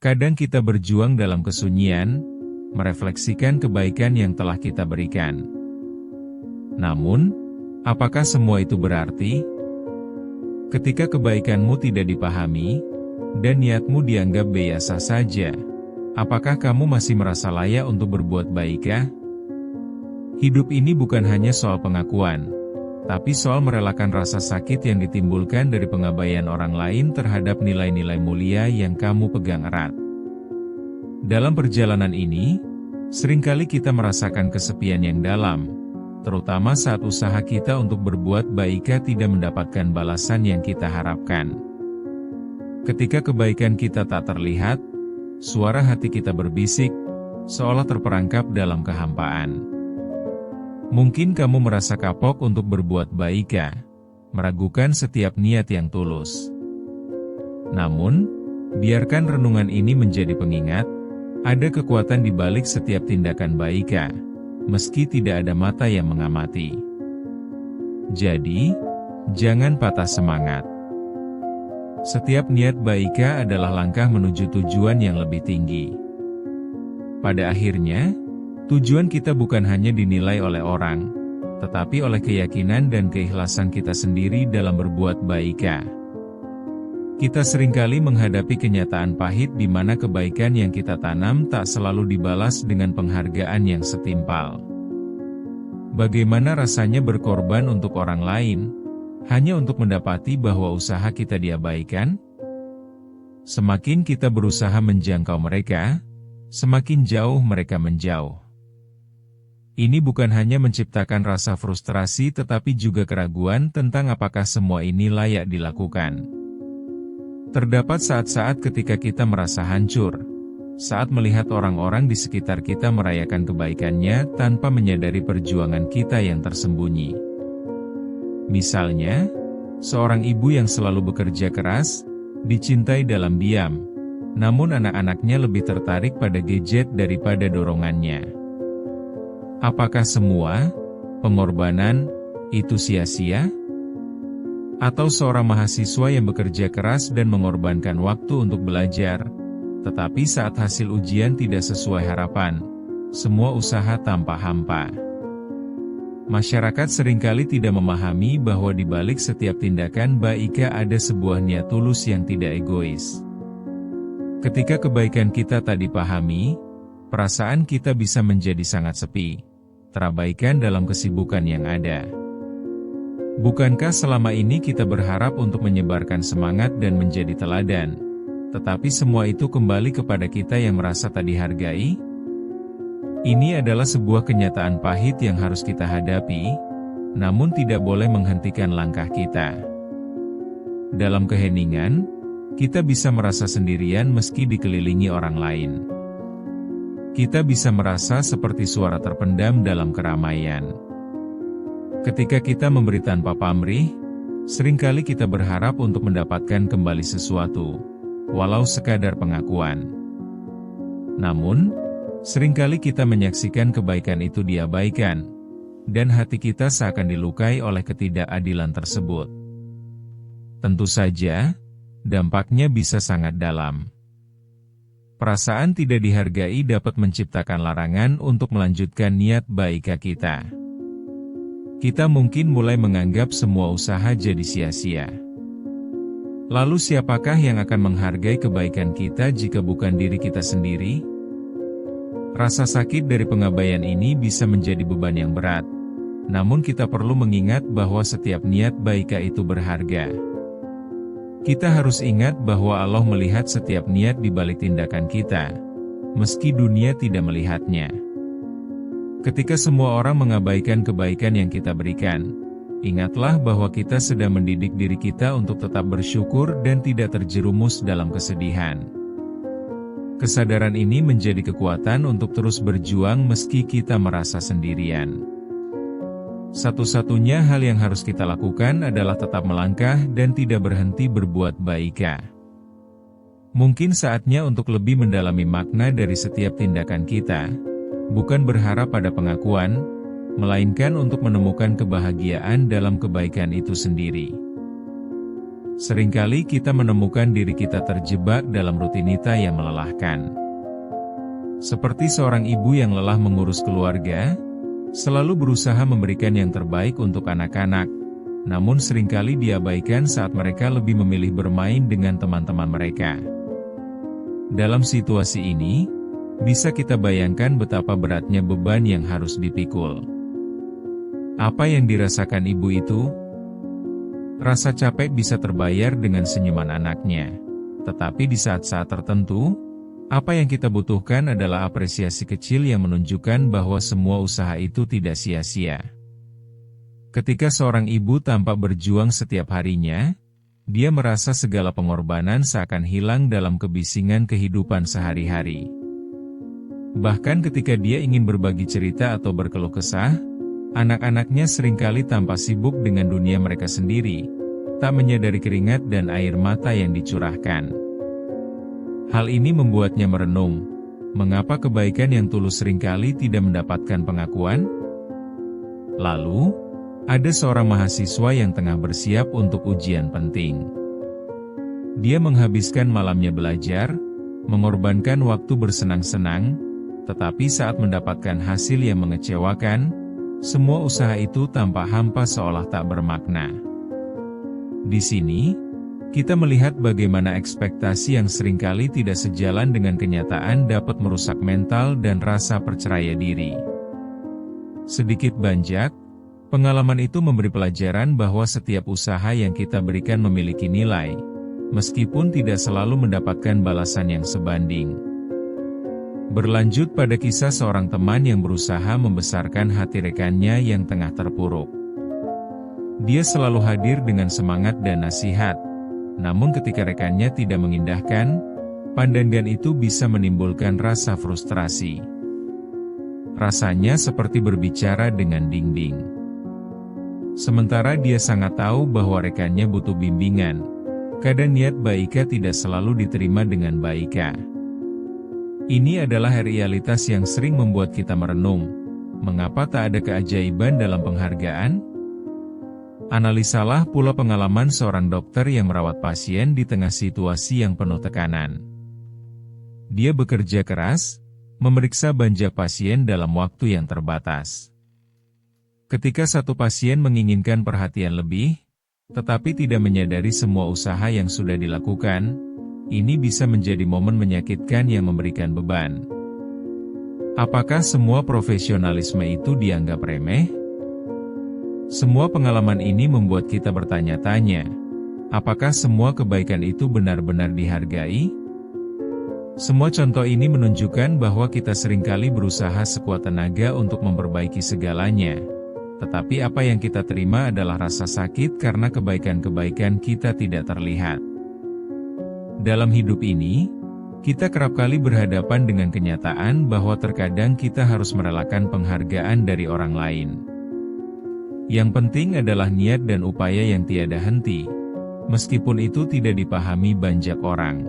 Kadang kita berjuang dalam kesunyian, merefleksikan kebaikan yang telah kita berikan. Namun, apakah semua itu berarti? Ketika kebaikanmu tidak dipahami, dan niatmu dianggap biasa saja, apakah kamu masih merasa layak untuk berbuat baikkah? Hidup ini bukan hanya soal pengakuan, tapi soal merelakan rasa sakit yang ditimbulkan dari pengabaian orang lain terhadap nilai-nilai mulia yang kamu pegang erat. Dalam perjalanan ini, seringkali kita merasakan kesepian yang dalam, terutama saat usaha kita untuk berbuat baik tidak mendapatkan balasan yang kita harapkan. Ketika kebaikan kita tak terlihat, suara hati kita berbisik, seolah terperangkap dalam kehampaan. Mungkin kamu merasa kapok untuk berbuat baik, meragukan setiap niat yang tulus. Namun, biarkan renungan ini menjadi pengingat, ada kekuatan di balik setiap tindakan baik, meski tidak ada mata yang mengamati. Jadi, jangan patah semangat. Setiap niat baik adalah langkah menuju tujuan yang lebih tinggi. Pada akhirnya, tujuan kita bukan hanya dinilai oleh orang, tetapi oleh keyakinan dan keikhlasan kita sendiri dalam berbuat baik. Kita seringkali menghadapi kenyataan pahit di mana kebaikan yang kita tanam tak selalu dibalas dengan penghargaan yang setimpal. Bagaimana rasanya berkorban untuk orang lain, hanya untuk mendapati bahwa usaha kita diabaikan? Semakin kita berusaha menjangkau mereka, semakin jauh mereka menjauh. Ini bukan hanya menciptakan rasa frustrasi tetapi juga keraguan tentang apakah semua ini layak dilakukan. Terdapat saat-saat ketika kita merasa hancur, saat melihat orang-orang di sekitar kita merayakan kebaikannya tanpa menyadari perjuangan kita yang tersembunyi. Misalnya, seorang ibu yang selalu bekerja keras, dicintai dalam diam, namun anak-anaknya lebih tertarik pada gadget daripada dorongannya. Apakah semua pengorbanan itu sia-sia? Atau seorang mahasiswa yang bekerja keras dan mengorbankan waktu untuk belajar, tetapi saat hasil ujian tidak sesuai harapan, semua usaha tanpa hampa. Masyarakat seringkali tidak memahami bahwa di balik setiap tindakan baik ada sebuah niat tulus yang tidak egois. Ketika kebaikan kita tak dipahami, perasaan kita bisa menjadi sangat sepi, terabaikan dalam kesibukan yang ada. Bukankah selama ini kita berharap untuk menyebarkan semangat dan menjadi teladan, tetapi semua itu kembali kepada kita yang merasa tak dihargai? Ini adalah sebuah kenyataan pahit yang harus kita hadapi, namun tidak boleh menghentikan langkah kita. Dalam keheningan, kita bisa merasa sendirian meski dikelilingi orang lain. Kita bisa merasa seperti suara terpendam dalam keramaian. Ketika kita memberi tanpa pamrih, seringkali kita berharap untuk mendapatkan kembali sesuatu, walau sekadar pengakuan. Namun, seringkali kita menyaksikan kebaikan itu diabaikan, dan hati kita seakan dilukai oleh ketidakadilan tersebut. Tentu saja, dampaknya bisa sangat dalam. Perasaan tidak dihargai dapat menciptakan larangan untuk melanjutkan niat baik kita. Kita mungkin mulai menganggap semua usaha jadi sia-sia. Lalu siapakah yang akan menghargai kebaikan kita jika bukan diri kita sendiri? Rasa sakit dari pengabaian ini bisa menjadi beban yang berat. Namun kita perlu mengingat bahwa setiap niat baik itu berharga. Kita harus ingat bahwa Allah melihat setiap niat di balik tindakan kita, meski dunia tidak melihatnya. Ketika semua orang mengabaikan kebaikan yang kita berikan, ingatlah bahwa kita sedang mendidik diri kita untuk tetap bersyukur dan tidak terjerumus dalam kesedihan. Kesadaran ini menjadi kekuatan untuk terus berjuang meski kita merasa sendirian. Satu-satunya hal yang harus kita lakukan adalah tetap melangkah dan tidak berhenti berbuat baik. Mungkin saatnya untuk lebih mendalami makna dari setiap tindakan kita, bukan berharap pada pengakuan, melainkan untuk menemukan kebahagiaan dalam kebaikan itu sendiri. Seringkali kita menemukan diri kita terjebak dalam rutinitas yang melelahkan. Seperti seorang ibu yang lelah mengurus keluarga, selalu berusaha memberikan yang terbaik untuk anak-anak, namun seringkali diabaikan saat mereka lebih memilih bermain dengan teman-teman mereka. Dalam situasi ini, bisa kita bayangkan betapa beratnya beban yang harus dipikul. Apa yang dirasakan ibu itu? Rasa capek bisa terbayar dengan senyuman anaknya. Tetapi di saat-saat tertentu, apa yang kita butuhkan adalah apresiasi kecil yang menunjukkan bahwa semua usaha itu tidak sia-sia. Ketika seorang ibu tampak berjuang setiap harinya, dia merasa segala pengorbanan seakan hilang dalam kebisingan kehidupan sehari-hari. Bahkan ketika dia ingin berbagi cerita atau berkeluh kesah, anak-anaknya seringkali tampak sibuk dengan dunia mereka sendiri, tak menyadari keringat dan air mata yang dicurahkan. Hal ini membuatnya merenung, mengapa kebaikan yang tulus seringkali tidak mendapatkan pengakuan? Lalu, ada seorang mahasiswa yang tengah bersiap untuk ujian penting. Dia menghabiskan malamnya belajar, mengorbankan waktu bersenang-senang, tetapi saat mendapatkan hasil yang mengecewakan, semua usaha itu tampak hampa seolah tak bermakna. Di sini, kita melihat bagaimana ekspektasi yang seringkali tidak sejalan dengan kenyataan dapat merusak mental dan rasa percaya diri. Sedikit banyak, pengalaman itu memberi pelajaran bahwa setiap usaha yang kita berikan memiliki nilai, meskipun tidak selalu mendapatkan balasan yang sebanding. Berlanjut pada kisah seorang teman yang berusaha membesarkan hati rekannya yang tengah terpuruk. Dia selalu hadir dengan semangat dan nasihat, namun ketika rekannya tidak mengindahkan, pandangan itu bisa menimbulkan rasa frustrasi. Rasanya seperti berbicara dengan dinding. Sementara dia sangat tahu bahwa rekannya butuh bimbingan, kadang niat baika tidak selalu diterima dengan baika. Ini adalah realitas yang sering membuat kita merenung, mengapa tak ada keajaiban dalam penghargaan? Analisalah pula pengalaman seorang dokter yang merawat pasien di tengah situasi yang penuh tekanan. Dia bekerja keras, memeriksa banyak pasien dalam waktu yang terbatas. Ketika satu pasien menginginkan perhatian lebih, tetapi tidak menyadari semua usaha yang sudah dilakukan, ini bisa menjadi momen menyakitkan yang memberikan beban. Apakah semua profesionalisme itu dianggap remeh? Semua pengalaman ini membuat kita bertanya-tanya, apakah semua kebaikan itu benar-benar dihargai? Semua contoh ini menunjukkan bahwa kita seringkali berusaha sekuat tenaga untuk memperbaiki segalanya, tetapi apa yang kita terima adalah rasa sakit karena kebaikan-kebaikan kita tidak terlihat. Dalam hidup ini, kita kerap kali berhadapan dengan kenyataan bahwa terkadang kita harus merelakan penghargaan dari orang lain. Yang penting adalah niat dan upaya yang tiada henti, meskipun itu tidak dipahami banyak orang.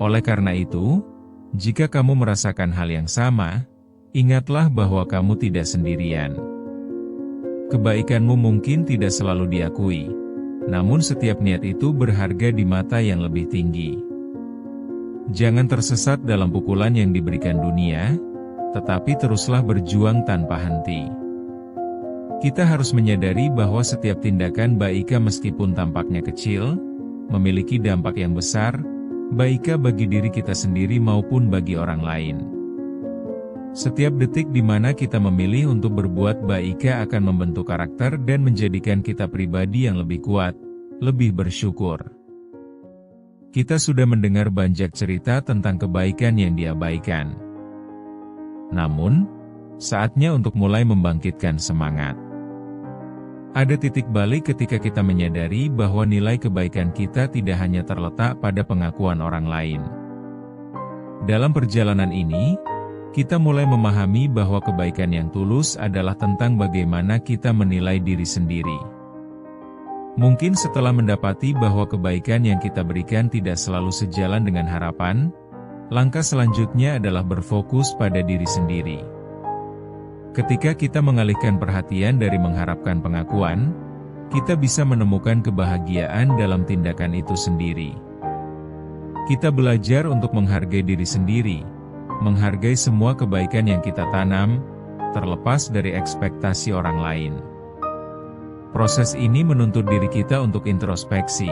Oleh karena itu, jika kamu merasakan hal yang sama, ingatlah bahwa kamu tidak sendirian. Kebaikanmu mungkin tidak selalu diakui, namun setiap niat itu berharga di mata yang lebih tinggi. Jangan tersesat dalam pukulan yang diberikan dunia, tetapi teruslah berjuang tanpa henti. Kita harus menyadari bahwa setiap tindakan baika meskipun tampaknya kecil, memiliki dampak yang besar, baika bagi diri kita sendiri maupun bagi orang lain. Setiap detik di mana kita memilih untuk berbuat baika akan membentuk karakter dan menjadikan kita pribadi yang lebih kuat, lebih bersyukur. Kita sudah mendengar banyak cerita tentang kebaikan yang diabaikan. Namun, saatnya untuk mulai membangkitkan semangat. Ada titik balik ketika kita menyadari bahwa nilai kebaikan kita tidak hanya terletak pada pengakuan orang lain. Dalam perjalanan ini, kita mulai memahami bahwa kebaikan yang tulus adalah tentang bagaimana kita menilai diri sendiri. Mungkin setelah mendapati bahwa kebaikan yang kita berikan tidak selalu sejalan dengan harapan, langkah selanjutnya adalah berfokus pada diri sendiri. Ketika kita mengalihkan perhatian dari mengharapkan pengakuan, kita bisa menemukan kebahagiaan dalam tindakan itu sendiri. Kita belajar untuk menghargai diri sendiri, menghargai semua kebaikan yang kita tanam, terlepas dari ekspektasi orang lain. Proses ini menuntut diri kita untuk introspeksi,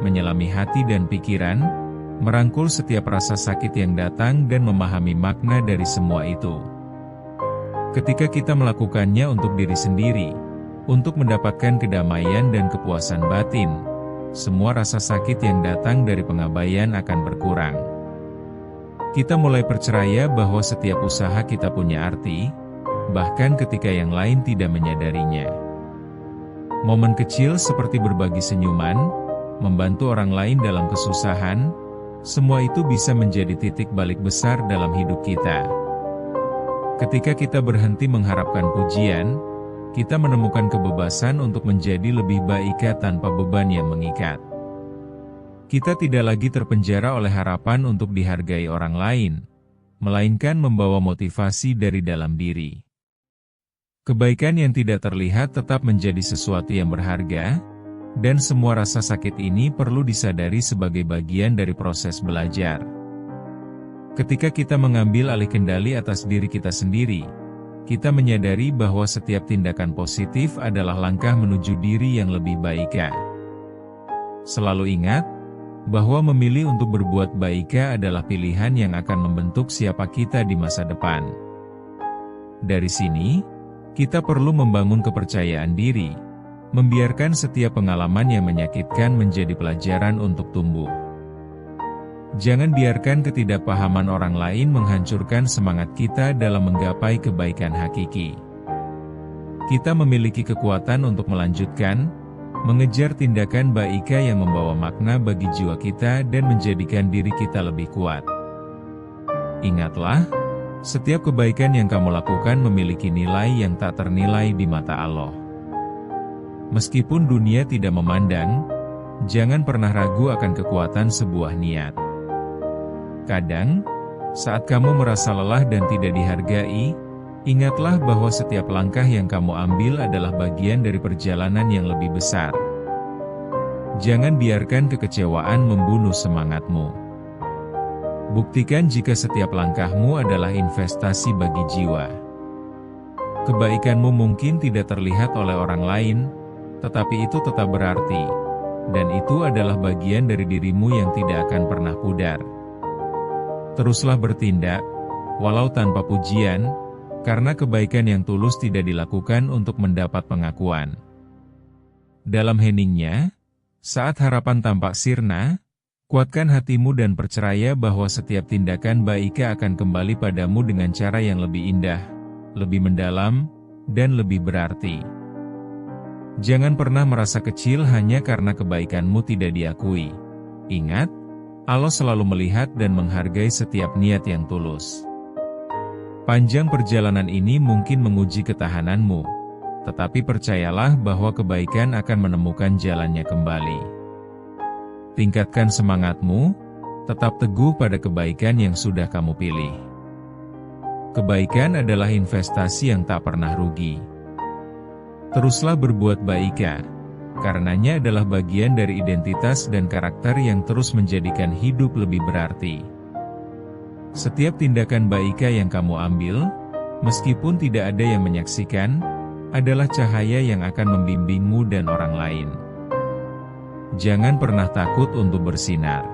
menyelami hati dan pikiran, merangkul setiap rasa sakit yang datang dan memahami makna dari semua itu. Ketika kita melakukannya untuk diri sendiri, untuk mendapatkan kedamaian dan kepuasan batin, semua rasa sakit yang datang dari pengabaian akan berkurang. Kita mulai percaya bahwa setiap usaha kita punya arti, bahkan ketika yang lain tidak menyadarinya. Momen kecil seperti berbagi senyuman, membantu orang lain dalam kesusahan, semua itu bisa menjadi titik balik besar dalam hidup kita. Ketika kita berhenti mengharapkan pujian, kita menemukan kebebasan untuk menjadi lebih baik tanpa beban yang mengikat. Kita tidak lagi terpenjara oleh harapan untuk dihargai orang lain, melainkan membawa motivasi dari dalam diri. Kebaikan yang tidak terlihat tetap menjadi sesuatu yang berharga, dan semua rasa sakit ini perlu disadari sebagai bagian dari proses belajar. Ketika kita mengambil alih kendali atas diri kita sendiri, kita menyadari bahwa setiap tindakan positif adalah langkah menuju diri yang lebih baik. Selalu ingat, bahwa memilih untuk berbuat baik adalah pilihan yang akan membentuk siapa kita di masa depan. Dari sini, kita perlu membangun kepercayaan diri, membiarkan setiap pengalaman yang menyakitkan menjadi pelajaran untuk tumbuh. Jangan biarkan ketidakpahaman orang lain menghancurkan semangat kita dalam menggapai kebaikan hakiki. Kita memiliki kekuatan untuk melanjutkan, mengejar tindakan baik yang membawa makna bagi jiwa kita dan menjadikan diri kita lebih kuat. Ingatlah, setiap kebaikan yang kamu lakukan memiliki nilai yang tak ternilai di mata Allah. Meskipun dunia tidak memandang, jangan pernah ragu akan kekuatan sebuah niat. Kadang, saat kamu merasa lelah dan tidak dihargai, ingatlah bahwa setiap langkah yang kamu ambil adalah bagian dari perjalanan yang lebih besar. Jangan biarkan kekecewaan membunuh semangatmu. Buktikan jika setiap langkahmu adalah investasi bagi jiwa. Kebaikanmu mungkin tidak terlihat oleh orang lain, tetapi itu tetap berarti, dan itu adalah bagian dari dirimu yang tidak akan pernah pudar. Teruslah bertindak, walau tanpa pujian, karena kebaikan yang tulus tidak dilakukan untuk mendapat pengakuan. Dalam heningnya, saat harapan tampak sirna, kuatkan hatimu dan percaya bahwa setiap tindakan baik akan kembali padamu dengan cara yang lebih indah, lebih mendalam, dan lebih berarti. Jangan pernah merasa kecil hanya karena kebaikanmu tidak diakui. Ingat, Allah selalu melihat dan menghargai setiap niat yang tulus. Panjang perjalanan ini mungkin menguji ketahananmu, tetapi percayalah bahwa kebaikan akan menemukan jalannya kembali. Tingkatkan semangatmu, tetap teguh pada kebaikan yang sudah kamu pilih. Kebaikan adalah investasi yang tak pernah rugi. Teruslah berbuat baik, karenanya adalah bagian dari identitas dan karakter yang terus menjadikan hidup lebih berarti. Setiap tindakan baik yang kamu ambil, meskipun tidak ada yang menyaksikan, adalah cahaya yang akan membimbingmu dan orang lain. Jangan pernah takut untuk bersinar.